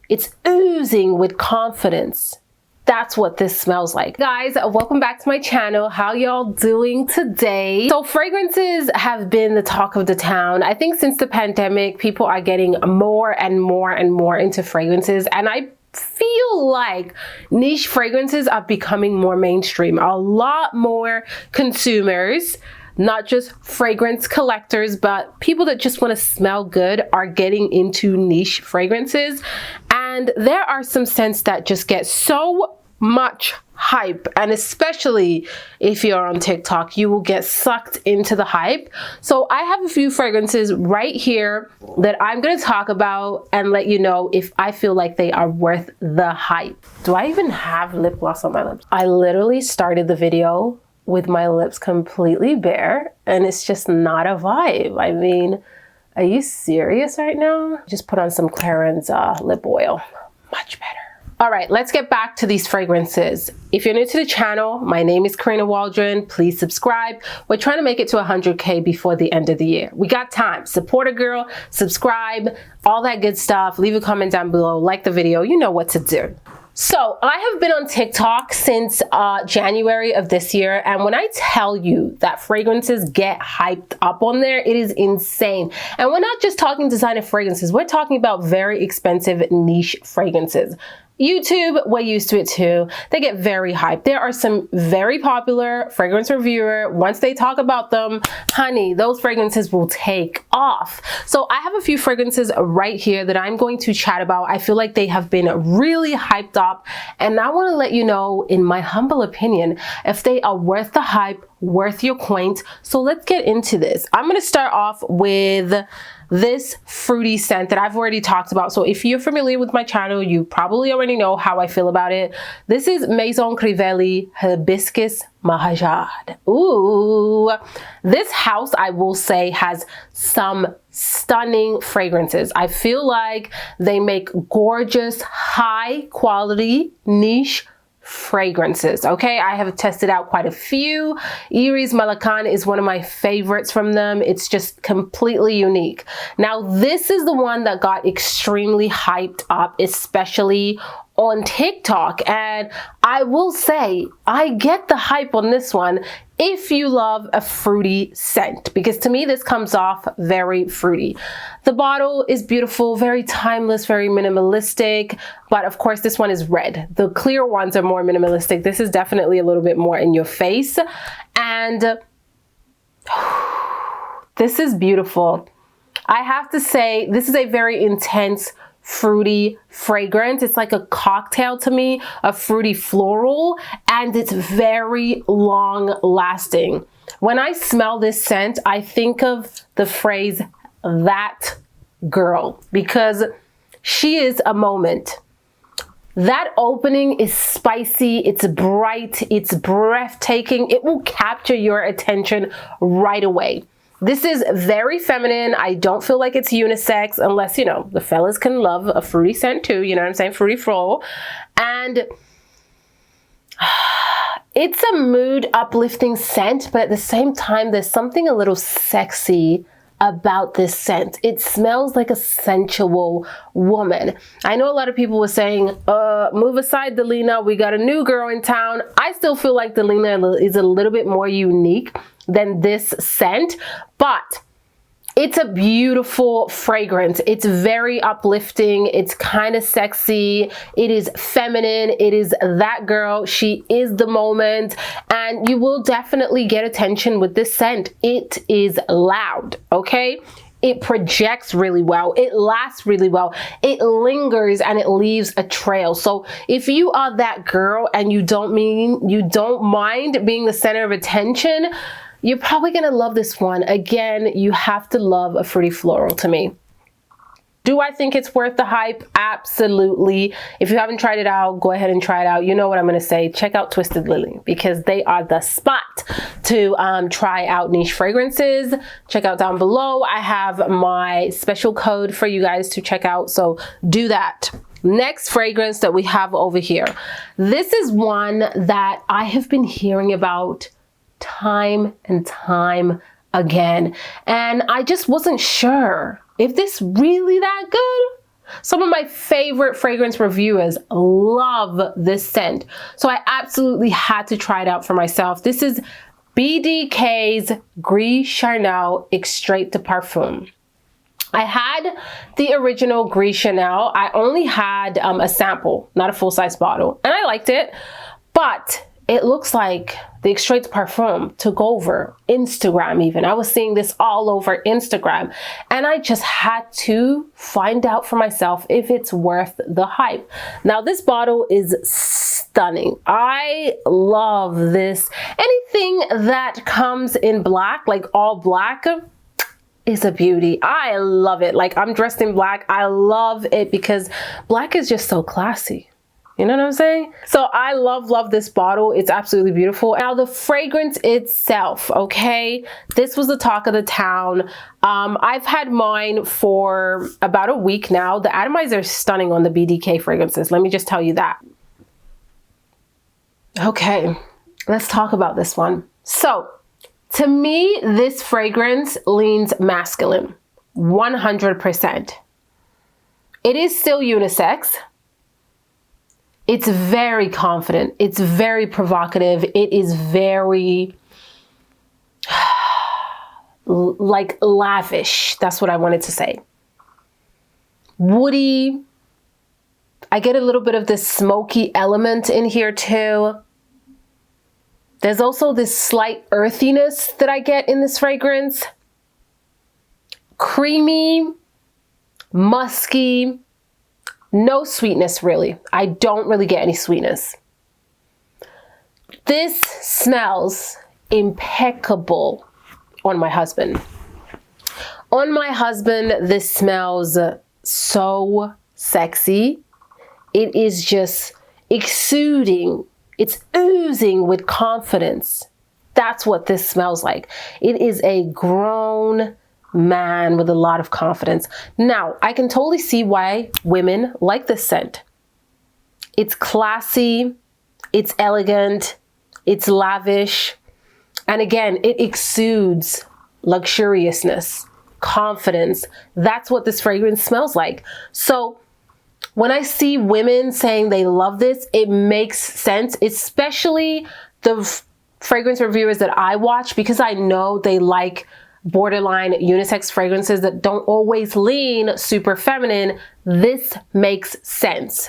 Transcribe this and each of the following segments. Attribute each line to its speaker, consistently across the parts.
Speaker 1: It's oozing with confidence. That's what this smells like. Guys, welcome back to my channel. How y'all doing today? So fragrances have been the talk of the town. I think since the pandemic, people are getting more and more and more into fragrances, and I feel like niche fragrances are becoming more mainstream. A lot more consumers, not just fragrance collectors, but people that just want to smell good, are getting into niche fragrances. And there are some scents that just get so much hype, and especially if you're on TikTok, you will get sucked into the hype. So I have a few fragrances right here that I'm going to talk about and let you know if I feel like they are worth the hype. Do I even have lip gloss on my lips? I literally started the video with my lips completely bare, and it's just not a vibe. I mean, are you serious right now? Just put on some Clarins lip oil. Much better. All right, let's get back to these fragrances. If you're new to the channel, my name is Karina Waldron. Please subscribe. We're trying to make it to 100K before the end of the year. We got time. Support a girl, subscribe, all that good stuff. Leave a comment down below, like the video. You know what to do. So I have been on TikTok since January of this year, and when I tell you that fragrances get hyped up on there, it is insane. And we're not just talking designer fragrances, we're talking about very expensive niche fragrances. YouTube, we're used to it too. They get very hyped. There are some very popular fragrance reviewer. Once they talk about them, honey, those fragrances will take off. So I have a few fragrances right here that I'm going to chat about. I feel like they have been really hyped up, and I want to let you know, in my humble opinion, if they are worth the hype, worth your coin. So let's get into this. I'm going to start off with this fruity scent that I've already talked about. So if you're familiar with my channel, you probably already know how I feel about it. This is Maison Crivelli Hibiscus Mahajad. Ooh, this house, I will say, has some stunning fragrances. I feel like they make gorgeous, high quality niche fragrances. Okay, I have tested out quite a few. Iris Malacan is one of my favorites from them. It's just completely unique. Now, this is the one that got extremely hyped up, especially on TikTok, and I will say I get the hype on this one if you love a fruity scent, because to me this comes off very fruity. The bottle is beautiful, very timeless, very minimalistic, but of course this one is red. The clear ones are more minimalistic. This is definitely a little bit more in your face, and this is beautiful. I have to say, this is a very intense fruity fragrance. It's like a cocktail to me, a fruity floral, and it's very long lasting. When I smell this scent, I think of the phrase "that girl," because she is a moment. That opening is spicy, it's bright, it's breathtaking. It will capture your attention right away. This is very feminine. I don't feel like it's unisex, unless, you know, the fellas can love a fruity scent too, you know what I'm saying? Fruity floral. And it's a mood uplifting scent, but at the same time, there's something a little sexy about this scent. It smells like a sensual woman. I know a lot of people were saying, move aside Delina, we got a new girl in town. I still feel like Delina is a little bit more unique than this scent, but it's a beautiful fragrance. It's very uplifting. It's kind of sexy. It is feminine. It is that girl. She is the moment, and you will definitely get attention with this scent. It is loud, okay? It projects really well. It lasts really well. It lingers and it leaves a trail. So if you are that girl and you don't mind being the center of attention, you're probably gonna love this one. Again, you have to love a fruity floral to me. Do I think it's worth the hype? Absolutely. If you haven't tried it out, go ahead and try it out. You know what I'm gonna say. Check out Twisted Lily, because they are the spot to try out niche fragrances. Check out down below. I have my special code for you guys to check out, so do that. Next fragrance that we have over here. This is one that I have been hearing about time and time again, and I just wasn't sure if this really that good. Some of my favorite fragrance reviewers love this scent. So I absolutely had to try it out for myself. This is BDK's Gris Charnel Extrait de Parfum. I had the original Gris Chanel. I only had a sample, not a full-size bottle, and I liked it, but it looks like the Extrait de Parfum took over Instagram even. I was seeing this all over Instagram, and I just had to find out for myself if it's worth the hype. Now, this bottle is stunning. I love this. Anything that comes in black, like all black, is a beauty. I love it. Like, I'm dressed in black. I love it because black is just so classy. You know what I'm saying? So I love this bottle. It's absolutely beautiful. Now, the fragrance itself, okay? This was the talk of the town. I've had mine for about a week now. The atomizer is stunning on the BDK fragrances. Let me just tell you that. Okay, let's talk about this one. So, to me, this fragrance leans masculine, 100%. It is still unisex. It's very confident. It's very provocative. It is very, like, lavish. That's what I wanted to say. Woody. I get a little bit of this smoky element in here too. There's also this slight earthiness that I get in this fragrance. Creamy, musky, no sweetness really. I don't really get any sweetness. This smells impeccable on my husband. On my husband, this smells so sexy. It is just exuding. It's oozing with confidence. That's what this smells like. It is a grown man with a lot of confidence. Now, I can totally see why women like this scent. It's classy, it's elegant, it's lavish, and again, it exudes luxuriousness, confidence. That's what this fragrance smells like. So, when I see women saying they love this, it makes sense, especially the fragrance reviewers that I watch, because I know they like borderline unisex fragrances that don't always lean super feminine. This makes sense.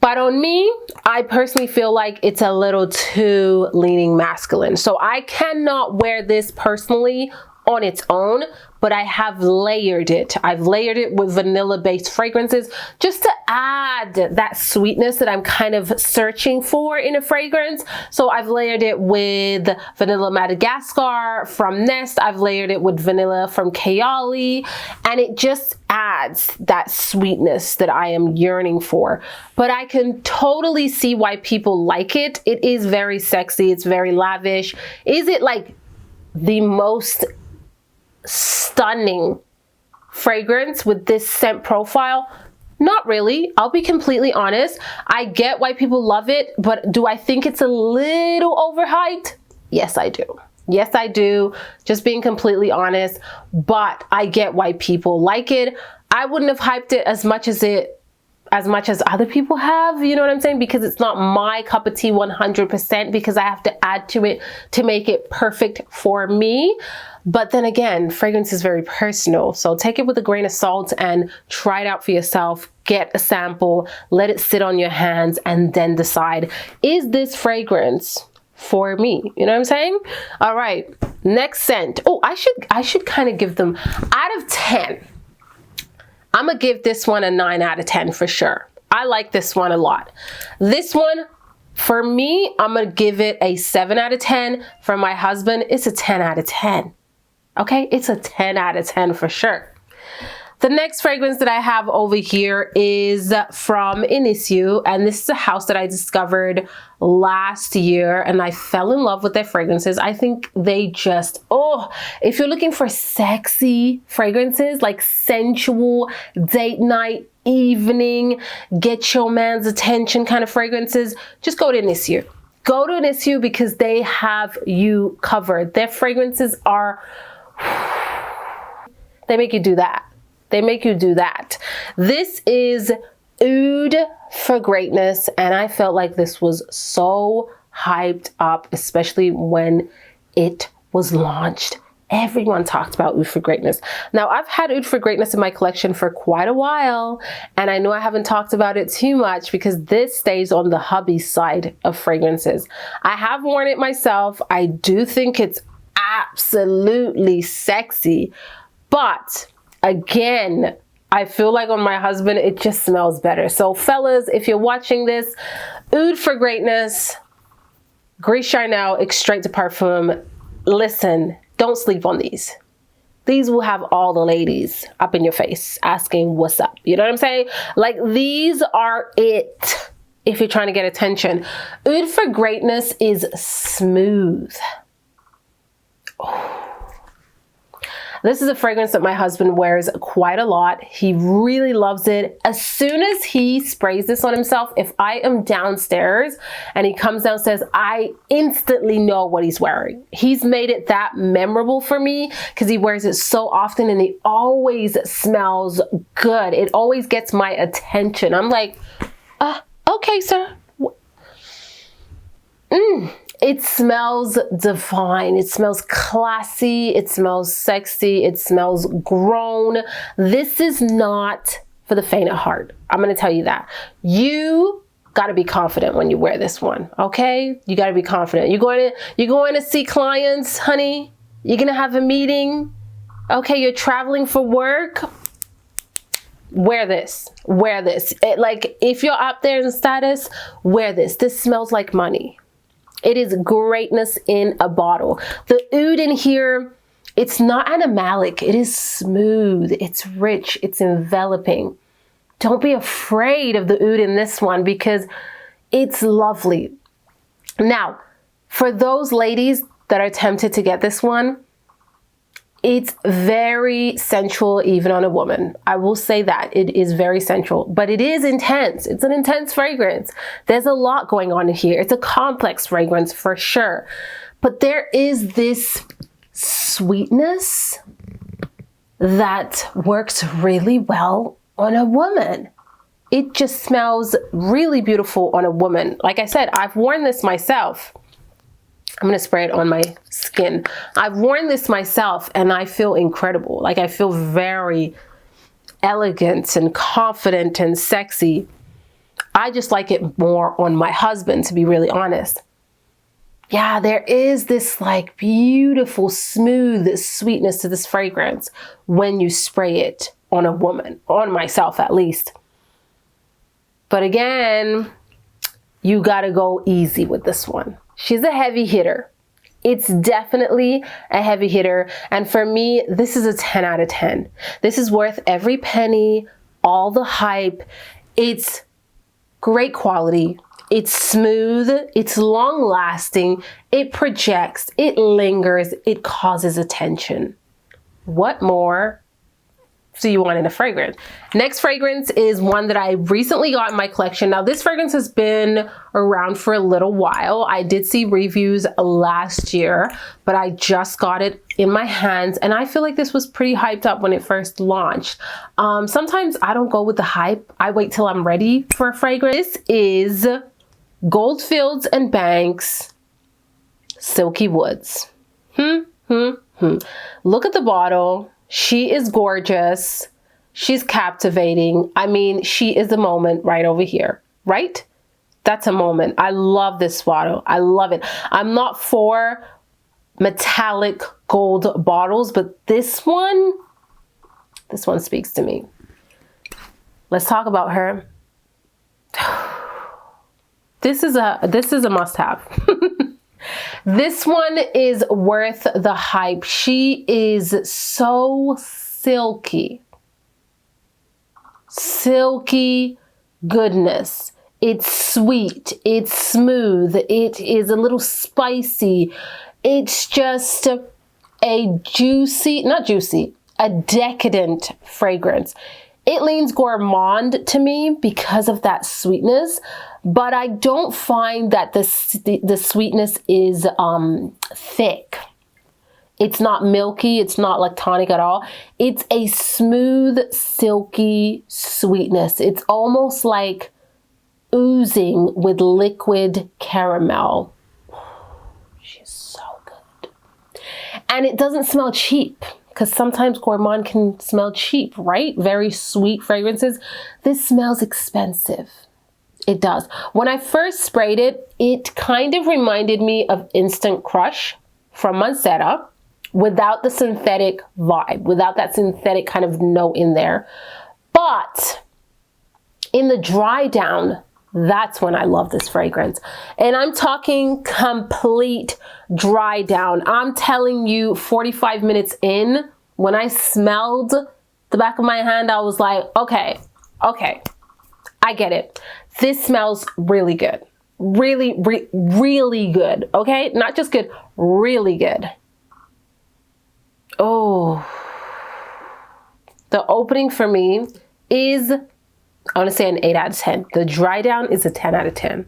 Speaker 1: But on me, I personally feel like it's a little too leaning masculine. So I cannot wear this personally on its own, but I have layered it. I've layered it with vanilla-based fragrances just to add that sweetness that I'm kind of searching for in a fragrance. So I've layered it with Vanilla Madagascar from Nest. I've layered it with vanilla from Kayali, and it just adds that sweetness that I am yearning for. But I can totally see why people like it. It is very sexy. It's very lavish. Is it like the most stunning fragrance with this scent profile? Not really. I'll be completely honest. I get why people love it, but do I think it's a little overhyped? Yes, I do. Yes, I do. Just being completely honest, but I get why people like it. I wouldn't have hyped it as much as other people have, you know what I'm saying? Because it's not my cup of tea 100%, because I have to add to it to make it perfect for me. But then again, fragrance is very personal. So take it with a grain of salt and try it out for yourself. Get a sample, let it sit on your hands, and then decide, is this fragrance for me? You know what I'm saying? All right, next scent. Oh, I should kind of give them out of 10. I'm gonna give this one a 9 out of 10 for sure. I like this one a lot. This one, for me, I'm gonna give it a 7 out of 10. For my husband, it's a 10 out of 10. Okay, it's a 10 out of 10 for sure. The next fragrance that I have over here is from Initio, and this is a house that I discovered last year, and I fell in love with their fragrances. I think they just, oh, if you're looking for sexy fragrances, like sensual, date night, evening, get your man's attention kind of fragrances, just go to Initio. Go to Initio because they have you covered. Their fragrances are, they make you do that. They make you do that. This is Oud for Greatness, and I felt like this was so hyped up, especially when it was launched. Everyone talked about Oud for Greatness. Now, I've had Oud for Greatness in my collection for quite a while, and I know I haven't talked about it too much because this stays on the hubby side of fragrances. I have worn it myself. I do think it's absolutely sexy, but again, I feel like on my husband, it just smells better. So fellas, if you're watching this, Oud for Greatness, Gris Charnel, Extrait de Parfum. Listen, don't sleep on these. These will have all the ladies up in your face asking what's up. You know what I'm saying? Like, these are it if you're trying to get attention. Oud for Greatness is smooth. Oh. This is a fragrance that my husband wears quite a lot. He really loves it. As soon as he sprays this on himself, if I am downstairs and he comes downstairs, I instantly know what he's wearing. He's made it that memorable for me because he wears it so often and it always smells good. It always gets my attention. I'm like, okay, sir. It smells divine. It smells classy. It smells sexy. It smells grown. This is not for the faint of heart. I'm going to tell you that. You got to be confident when you wear this one. Okay? You got to be confident. You're going to see clients, honey. You're going to have a meeting. Okay, you're traveling for work. Wear this. Wear this. Like, if you're up there in status, wear this. This smells like money. It is greatness in a bottle. The oud in here, it's not animalic. It is smooth. It's rich. It's enveloping. Don't be afraid of the oud in this one because it's lovely. Now, for those ladies that are tempted to get this one, it's very sensual even on a woman. I will say that. It is very sensual, but it is intense. It's an intense fragrance. There's a lot going on in here. It's a complex fragrance for sure. But there is this sweetness that works really well on a woman. It just smells really beautiful on a woman. Like I said, I've worn this myself. I'm going to spray it on my skin. I've worn this myself and I feel incredible. Like, I feel very elegant and confident and sexy. I just like it more on my husband, to be really honest. Yeah, there is this like beautiful, smooth sweetness to this fragrance when you spray it on a woman, on myself at least. But again, you got to go easy with this one. She's a heavy hitter. It's definitely a heavy hitter. And for me, this is a 10 out of 10. This is worth every penny, all the hype. It's great quality. It's smooth. It's long lasting. It projects. It lingers. It causes attention. What more do you want in a fragrance? Next fragrance is one that I recently got in my collection. Now, this fragrance has been around for a little while. I did see reviews last year, but I just got it in my hands and I feel like this was pretty hyped up when it first launched. Sometimes I don't go with the hype. I wait till I'm ready for a fragrance. This is Goldfield Banks Silky Woods. Look at the bottle. She is gorgeous. She's captivating. I mean, she is a moment right over here, right? That's a moment. I love this bottle. I love it. I'm not for metallic gold bottles, but this one speaks to me. Let's talk about her. This is a must-have. This one is worth the hype. She is so silky. Silky goodness. It's sweet. It's smooth. It is a little spicy. It's just a juicy, not juicy, a decadent fragrance. It leans gourmand to me because of that sweetness, but I don't find that the sweetness is thick. It's not milky, it's not lactonic at all. It's a smooth, silky sweetness. It's almost like oozing with liquid caramel. She's so good. And it doesn't smell cheap, because sometimes gourmand can smell cheap, right? Very sweet fragrances. This smells expensive. It does. When I first sprayed it, it kind of reminded me of Instant Crush from Mancera without the synthetic vibe, without that synthetic kind of note in there. But in the dry down, that's when I love this fragrance. And I'm talking complete dry down. I'm telling you, 45 minutes in, when I smelled the back of my hand, I was like, okay, I get it. This smells really good. Really good, okay? Not just good, really good. Oh, the opening for me is, I want to say an 8 out of 10. The dry down is a 10 out of 10.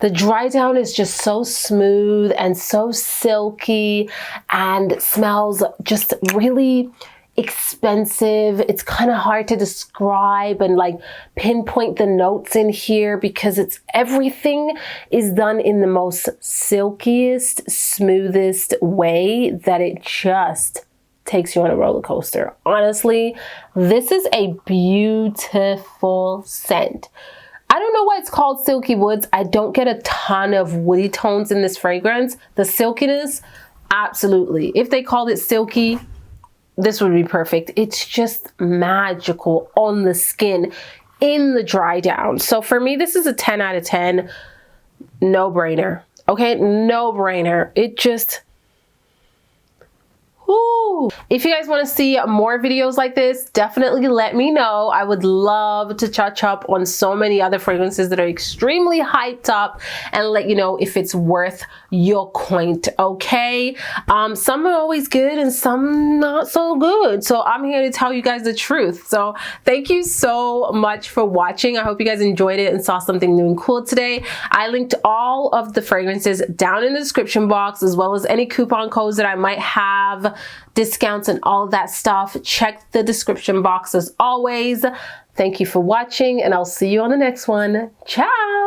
Speaker 1: The dry down is just so smooth and so silky and smells just really expensive. It's kind of hard to describe and like pinpoint the notes in here, because it's everything is done in the most silkiest, smoothest way that it just takes you on a roller coaster. Honestly, this is a beautiful scent. I don't know why it's called Silky Woods. I don't get a ton of woody tones in this fragrance. The silkiness, absolutely. If they called it silky, this would be perfect. It's just magical on the skin in the dry down. So for me, this is a 10 out of 10. No brainer. Okay, no brainer. It just, whoo. If you guys want to see more videos like this, definitely let me know. I would love to touch up on so many other fragrances that are extremely hyped up and let you know if it's worth your coin, okay? Some are always good and some not so good. So I'm here to tell you guys the truth. So thank you so much for watching. I hope you guys enjoyed it and saw something new and cool today. I linked all of the fragrances down in the description box, as well as any coupon codes that I might have, discounts and all of that stuff. Check the description box as always. Thank you for watching, and I'll see you on the next one. Ciao!